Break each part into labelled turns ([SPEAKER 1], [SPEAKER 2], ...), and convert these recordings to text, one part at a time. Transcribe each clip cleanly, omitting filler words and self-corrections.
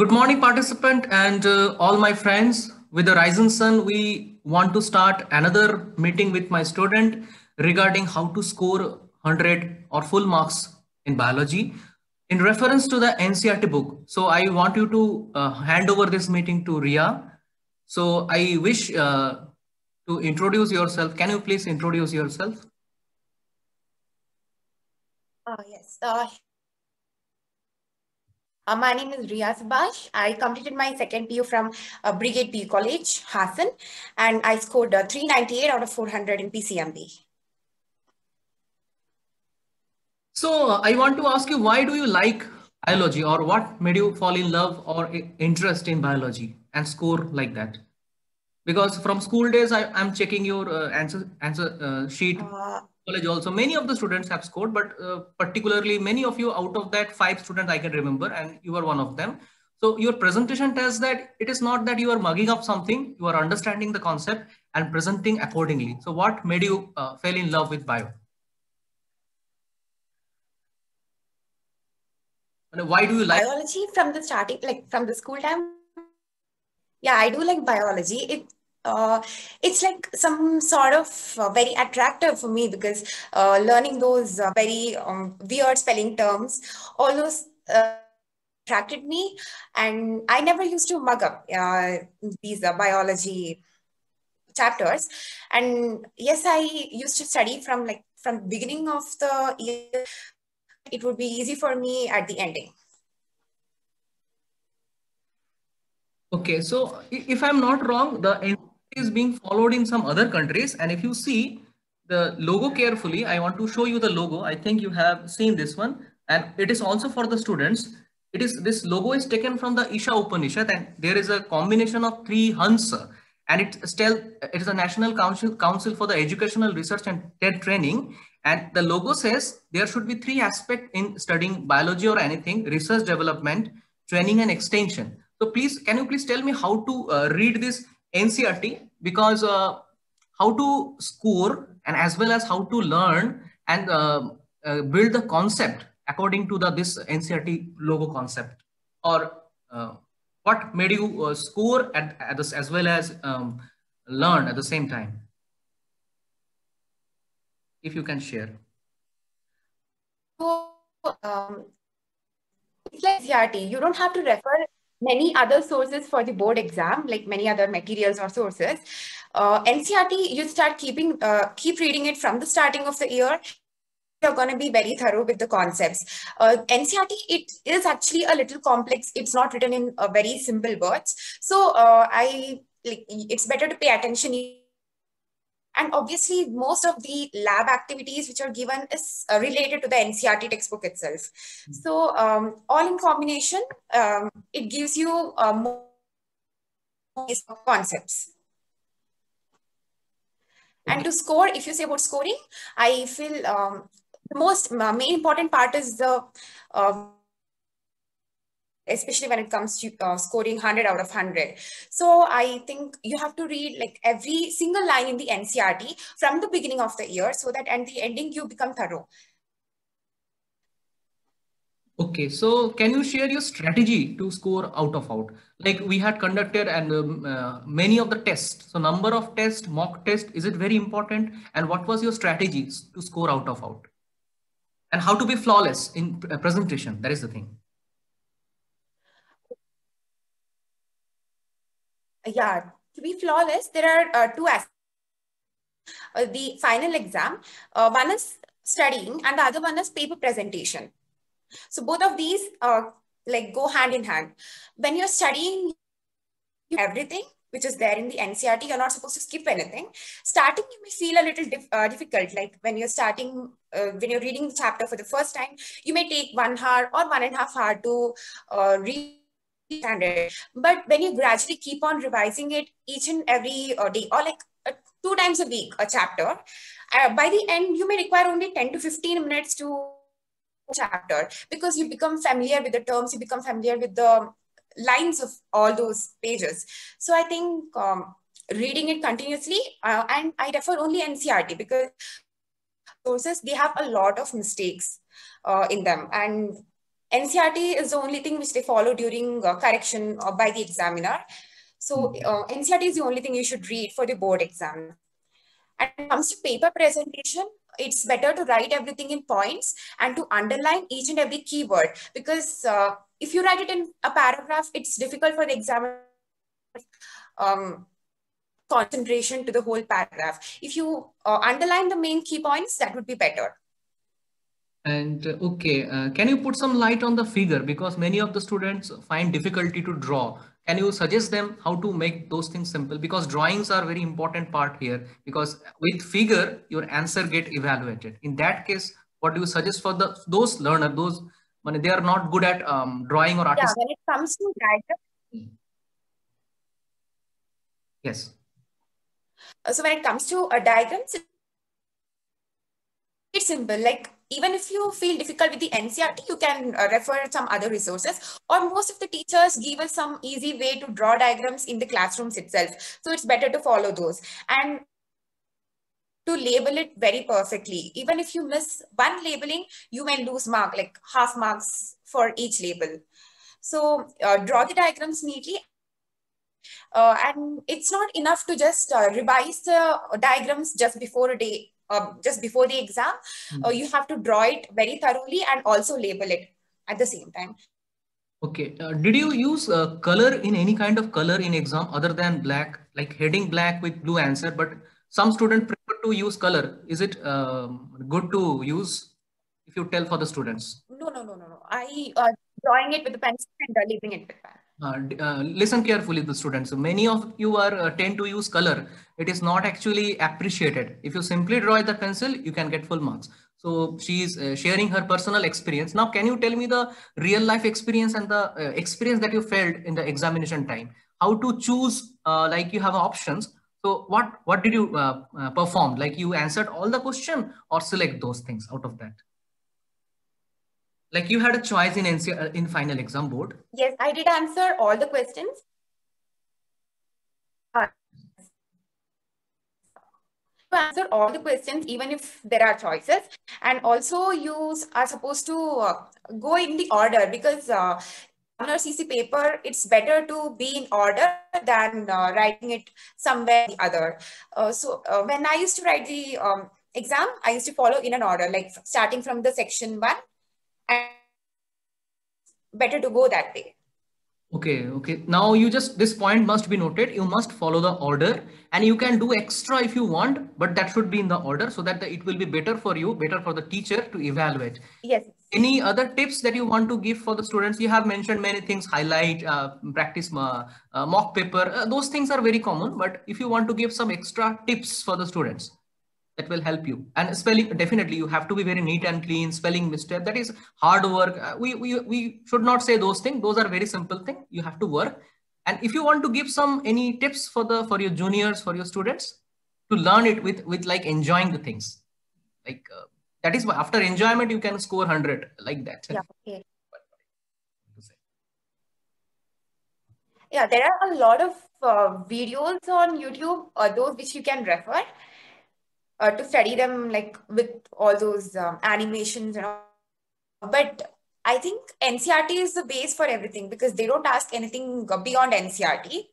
[SPEAKER 1] Good morning, participant, and all my friends. With the rising sun, we want to start another meeting with my student regarding how to score 100 or full marks in biology in reference to the NCERT book. So I want you to hand over this meeting to Ria. So I wish to introduce yourself. Can you please introduce yourself?
[SPEAKER 2] Yes. My name is Riya Subash. I completed my second PU from Brigade PU College, Hassan, and I scored 398 out of 400 in PCMB.
[SPEAKER 1] So I want to ask you, why do you like biology, or what made you fall in love or interest in biology and score like that? Because from school days, I'm checking your answer sheet.
[SPEAKER 2] Uh,
[SPEAKER 1] College also, many of the students have scored, but particularly many of you out of that five students I can remember, and you are one of them. So your presentation tells that it is not that you are mugging up something; you are understanding the concept and presenting accordingly. So what made you fell in love with bio? And why do you like?
[SPEAKER 2] Biology from the starting, like from the school time. Yeah, I do like biology. It's like some sort of very attractive for me because learning those very weird spelling terms, all those attracted me, and I never used to mug up these biology chapters. And yes, I used to study from beginning of the year, it would be easy for me at the ending.
[SPEAKER 1] Okay, so if I'm not wrong, the NCERT is being followed in some other countries, and if you see the logo carefully, I want to show you the logo. I think you have seen this one, and it is also for the students. It is This logo is taken from the Isha Upanishad, and there is a combination of three Hansa, and it is a National Council for the Educational Research and TED Training. And the logo says there should be three aspects in studying biology or anything: research, development, training, and extension. So please, can you please tell me how to read this NCERT? Because how to score and as well as how to learn and build the concept according to this NCERT logo concept, or what made you score at this as well as learn at the same time, if you can share.
[SPEAKER 2] So it's like CRT. You don't have to refer many other sources for the board exam, like many other materials or sources. NCRT, you start keep reading it from the starting of the year. You're going to be very thorough with the concepts. NCRT, it is actually a little complex. It's not written in very simple words. So it's better to pay attention. And obviously, most of the lab activities which are given is related to the NCRT textbook itself. So all in combination, it gives you more concepts.
[SPEAKER 1] Okay.
[SPEAKER 2] And to score, if you say about scoring, I feel the most main important part is the especially when it comes to scoring 100 out of 100. So I think you have to read like every single line in the NCRT from the beginning of the year so that at the ending you become thorough.
[SPEAKER 1] Okay, so can you share your strategy to score out of out? Like we had conducted and many of the tests. So number of tests, mock test, is it very important? And what was your strategies to score out of out? And how to be flawless in presentation? That is the thing.
[SPEAKER 2] Yeah, to be flawless, there are two aspects. The final exam, one is studying and the other one is paper presentation. So both of these like go hand in hand. When you're studying everything which is there in the NCRT, you're not supposed to skip anything. Starting, you may feel a little difficult. Like when you're starting, when you're reading the chapter for the first time, you may take 1 hour or 1.5 hours to read it. But when you gradually keep on revising it each and every day, or like 2 times a week, a chapter, by the end, you may require only 10 to 15 minutes to chapter because you become familiar with the terms, you become familiar with the lines of all those pages. So I think reading it continuously, and I refer only NCRT because sources, they have a lot of mistakes in them. And NCERT is the only thing which they follow during correction by the examiner. So NCERT is the only thing you should read for the board exam. And when it comes to paper presentation, it's better to write everything in points and to underline each and every keyword, because if you write it in a paragraph, it's difficult for the examiner concentration to the whole paragraph. If you underline the main key points, that would be better.
[SPEAKER 1] And okay, can you put some light on the figure, because many of the students find difficulty to draw? Can you suggest them how to make those things simple? Because drawings are very important part here, because with figure, your answer get evaluated. In that case, what do you suggest for those learner, those when they are not good at drawing or artist?
[SPEAKER 2] Yeah, when it comes to diagram.
[SPEAKER 1] Yes.
[SPEAKER 2] So when it comes to diagrams, it's simple. Like, even if you feel difficult with the NCERT, you can refer some other resources, or most of the teachers give us some easy way to draw diagrams in the classrooms itself. So it's better to follow those and to label it very perfectly. Even if you miss one labeling, you may lose mark, like half marks for each label. So draw the diagrams neatly. And it's not enough to just revise the diagrams just before a day, just before the exam. You have to draw it very thoroughly and also label it at the same time.
[SPEAKER 1] Okay. Did you use color in any kind of color in exam other than black, like heading black with blue answer? But some students prefer to use color. Is it good to use if you tell for the students?
[SPEAKER 2] No. I drawing it with a pencil and leaving it with pen.
[SPEAKER 1] Listen carefully, the students. Many of you are tend to use color. It is not actually appreciated. If you simply draw with the pencil, you can get full marks. So she is sharing her personal experience. Now, can you tell me the real life experience and the experience that you felt in the examination time? How to choose, like you have options. So what did you perform? Like you answered all the question or select those things out of that? Like you had a choice in in final exam board.
[SPEAKER 2] Yes, I did answer all the questions. Answer all the questions, even if there are choices. And also you are supposed to go in the order, because on a CC paper, it's better to be in order than writing it somewhere the other. So when I used to write the exam, I used to follow in an order, like starting from the section 1, and better to go that way.
[SPEAKER 1] Okay. Now this point must be noted. You must follow the order, and you can do extra if you want, but that should be in the order so that it will be better for you, better for the teacher to evaluate.
[SPEAKER 2] Yes.
[SPEAKER 1] Any other tips that you want to give for the students? You have mentioned many things, highlight, practice mock paper. Those things are very common, but if you want to give some extra tips for the students, that will help you. And spelling, definitely you have to be very neat and clean. Spelling mistake, that is hard work. We should not say those things. Those are very simple things. You have to work. And if you want to give any tips for your juniors, for your students to learn it with like enjoying the things, like that is why after enjoyment you can score 100 like that.
[SPEAKER 2] Yeah. Okay. Yeah, there are a lot of videos on YouTube, those which you can refer to study them, like with all those animations and all. But I think NCERT is the base for everything, because they don't ask anything beyond NCERT.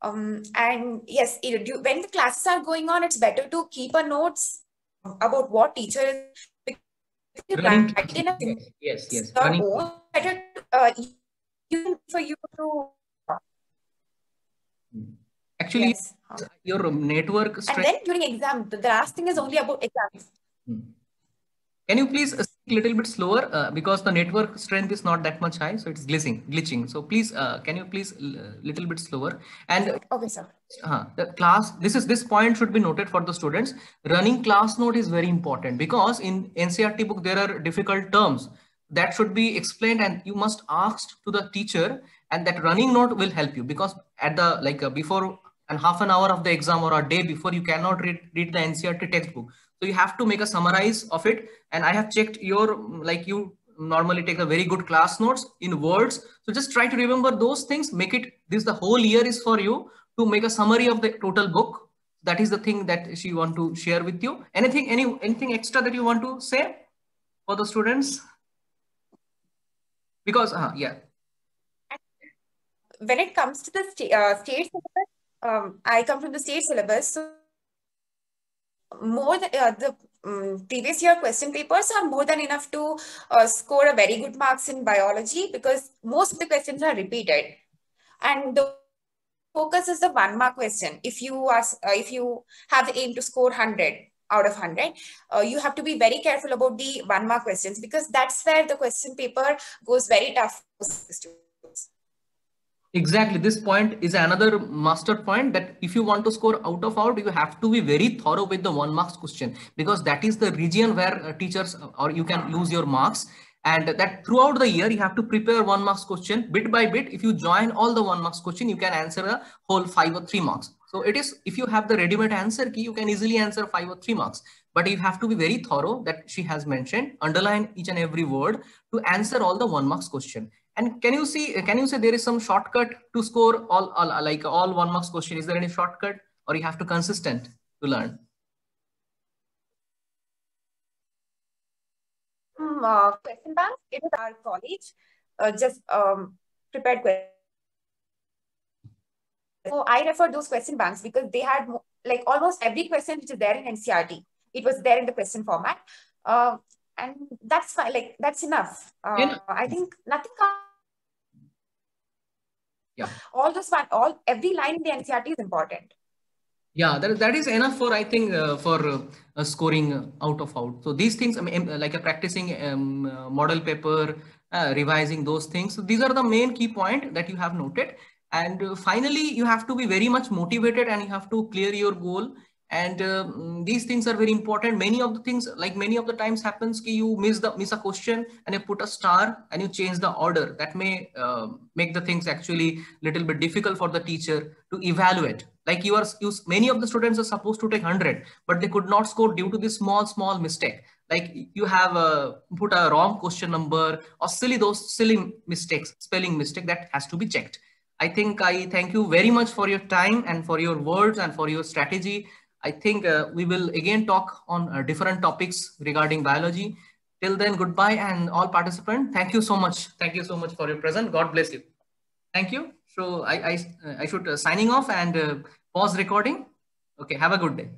[SPEAKER 2] And yes, when the classes are going on, it's better to keep a notes about what teacher is.
[SPEAKER 1] Yes.
[SPEAKER 2] Better for you to.
[SPEAKER 1] Actually,
[SPEAKER 2] yes.
[SPEAKER 1] Your network strength.
[SPEAKER 2] And then during exam, the last thing is only about exams.
[SPEAKER 1] Can you please speak a little bit slower, because the network strength is not that much high, so it's glitching. So please, can you please little bit slower? And
[SPEAKER 2] okay, sir.
[SPEAKER 1] The class, this point should be noted for the students. Running class note is very important, because in NCERT book there are difficult terms that should be explained, and you must ask to the teacher, and that running note will help you, because at the before and half an hour of the exam or a day before, you cannot read the NCERT textbook. So you have to make a summarize of it. And I have checked you normally take a very good class notes in words. So just try to remember those things, make it, the whole year is for you to make a summary of the total book. That is the thing that she want to share with you. Anything extra that you want to say for the students? Because, yeah.
[SPEAKER 2] When it comes to the state syllabus, I come from the state syllabus, so more than the previous year question papers are more than enough to score a very good marks in biology, because most of the questions are repeated, and the focus is the 1 mark question. If you have the aim to score 100 out of 100, you have to be very careful about the 1 mark questions, because that's where the question paper goes very tough for students.
[SPEAKER 1] Exactly. This point is another master point, that if you want to score out of out, you have to be very thorough with the 1 marks question, because that is the region where teachers or you can lose your marks. And that throughout the year, you have to prepare 1 marks question bit by bit. If you join all the 1 marks question, you can answer a whole 5 or 3 marks. So it is, if you have the ready-made answer key, you can easily answer 5 or 3 marks. But you have to be very thorough, that she has mentioned, underline each and every word to answer all the 1 marks question. And can you say there is some shortcut to score all 1 marks question? Is there any shortcut, or you have to consistent to learn?
[SPEAKER 2] Question bank. It is our college just prepared questions. So I refer those question banks because they had like almost every question which is there in NCERT. It was there in the question format, and that's fine. Like that's enough. I think nothing.
[SPEAKER 1] Yeah.
[SPEAKER 2] Every line in the NCERT is important.
[SPEAKER 1] Yeah, that is enough for, I think, for scoring out of out. So these things, I mean, like practicing model paper, revising those things. So these are the main key point that you have noted. And finally, you have to be very much motivated, and you have to clear your goal. And these things are very important. Many of the things, like many of the times happens, you miss a question and you put a star and you change the order. That may make the things actually little bit difficult for the teacher to evaluate. Like many of the students are supposed to take 100, but they could not score due to this small mistake. Like you have put a wrong question number, or those silly mistakes, spelling mistake, that has to be checked. I thank you very much for your time and for your words and for your strategy. I think we will again talk on different topics regarding biology. Till then, goodbye, and all participants, thank you so much. Thank you so much for your presence. God bless you. Thank you. So I should signing off and pause recording. Okay, have a good day.